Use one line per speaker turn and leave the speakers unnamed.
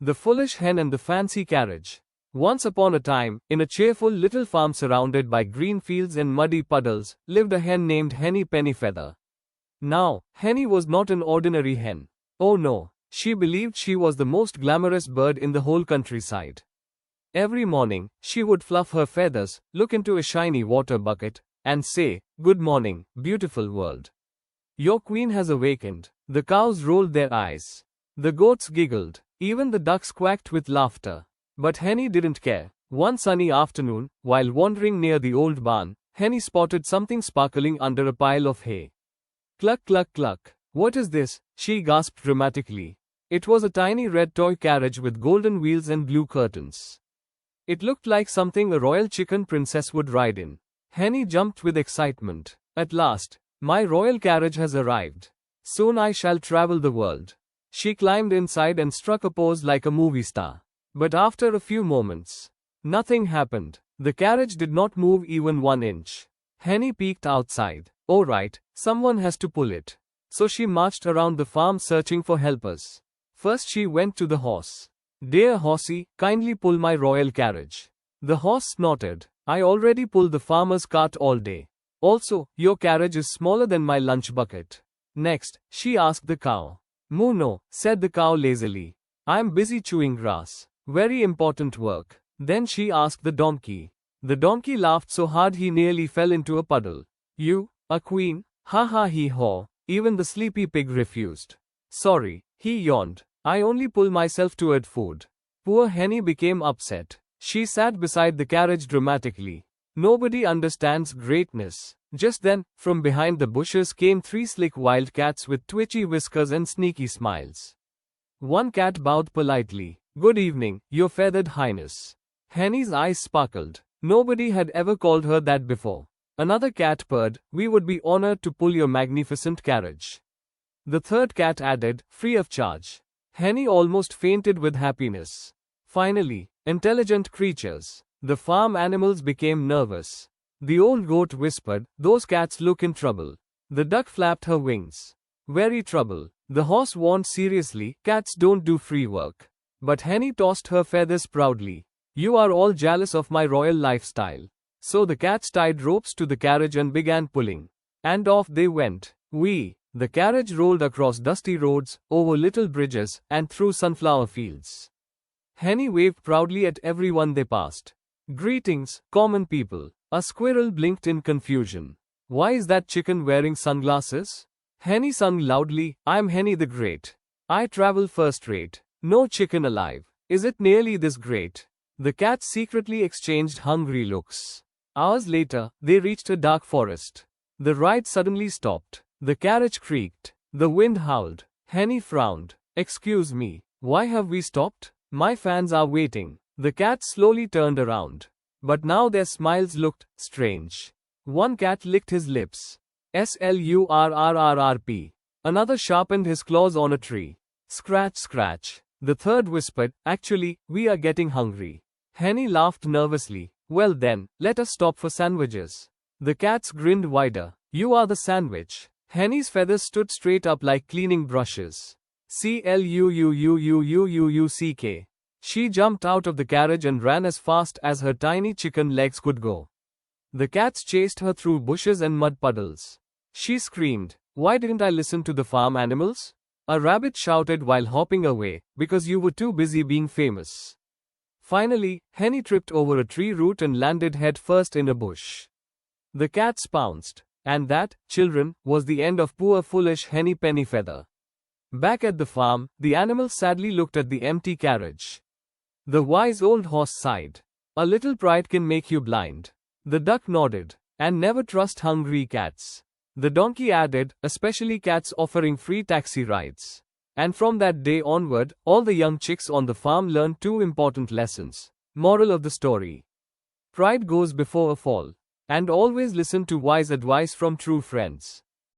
The Foolish Hen and the Fancy Carriage. Once upon a time, in a cheerful little farm surrounded by green fields and muddy puddles, lived a hen named Henny Pennyfeather. Now, Henny was not an ordinary hen. Oh no, she believed she was the most glamorous bird in the whole countryside. Every morning, she would fluff her feathers, look into a shiny water bucket, and say, "Good morning, beautiful world. Your queen has awakened." The cows rolled their eyes. The goats giggled. Even the ducks quacked with laughter. But Henny didn't care. One sunny afternoon, while wandering near the old barn, Henny spotted something sparkling under a pile of hay. Cluck, cluck, cluck. "What is this?" she gasped dramatically. It was a tiny red toy carriage with golden wheels and blue curtains. It looked like something a royal chicken princess would ride in. Henny jumped with excitement. "At last, my royal carriage has arrived. Soon I shall travel the world." She climbed inside and struck a pose like a movie star. But after a few moments, nothing happened. The carriage did not move even 1 inch. Henny peeked outside. "Oh right, someone has to pull it." So she marched around the farm searching for helpers. First she went to the horse. "Dear horsey, kindly pull my royal carriage." The horse snorted. "I already pull the farmer's cart all day. Also, your carriage is smaller than my lunch bucket." Next, she asked the cow. "Moo no," said the cow lazily. "I'm busy chewing grass. Very important work." Then she asked the donkey. The donkey laughed so hard he nearly fell into a puddle. "You, a queen? Ha ha hee haw." Even the sleepy pig refused. "Sorry," he yawned. "I only pull myself toward food." Poor Henny became upset. She sat beside the carriage dramatically. Nobody understands greatness. Just then, from behind the bushes came 3 slick wild cats with twitchy whiskers and sneaky smiles. One cat bowed politely. "Good evening, your feathered highness." Henny's eyes sparkled. Nobody had ever called her that before. Another cat purred, "We would be honored to pull your magnificent carriage." The third cat added, "Free of charge." Henny almost fainted with happiness. Finally, intelligent creatures. The farm animals became nervous. The old goat whispered, "Those cats look in trouble." The duck flapped her wings. "Very trouble." The horse warned seriously, "Cats don't do free work." But Henny tossed her feathers proudly. "You are all jealous of my royal lifestyle." So the cats tied ropes to the carriage and began pulling. And off they went. The carriage rolled across dusty roads, over little bridges, and through sunflower fields. Henny waved proudly at everyone they passed. "Greetings, common people." A squirrel blinked in confusion. "Why is that chicken wearing sunglasses?" Henny sung loudly, "I'm Henny the Great. I travel first rate. No chicken alive. Is it nearly this great?" The cats secretly exchanged hungry looks. Hours later, they reached a dark forest. The ride suddenly stopped. The carriage creaked. The wind howled. Henny frowned. "Excuse me, why have we stopped? My fans are waiting." The cats slowly turned around. But now their smiles looked strange. One cat licked his lips. "Slurrrrrp." Another sharpened his claws on a tree. "Scratch, scratch." The third whispered, "Actually, we are getting hungry." Henny laughed nervously. "Well then, let us stop for sandwiches." The cats grinned wider. "You are the sandwich." Henny's feathers stood straight up like cleaning brushes. "Cluuuuuuuuuck." She jumped out of the carriage and ran as fast as her tiny chicken legs could go. The cats chased her through bushes and mud puddles. She screamed, "Why didn't I listen to the farm animals?" A rabbit shouted while hopping away, "Because you were too busy being famous." Finally, Henny tripped over a tree root and landed head first in a bush. The cats pounced. And that, children, was the end of poor foolish Henny Pennyfeather. Back at the farm, the animals sadly looked at the empty carriage. The wise old horse sighed. "A little pride can make you blind." The duck nodded. "And never trust hungry cats." The donkey added, "Especially cats offering free taxi rides." And from that day onward, all the young chicks on the farm learned 2 important lessons. Moral of the story: pride goes before a fall. And always listen to wise advice from true friends.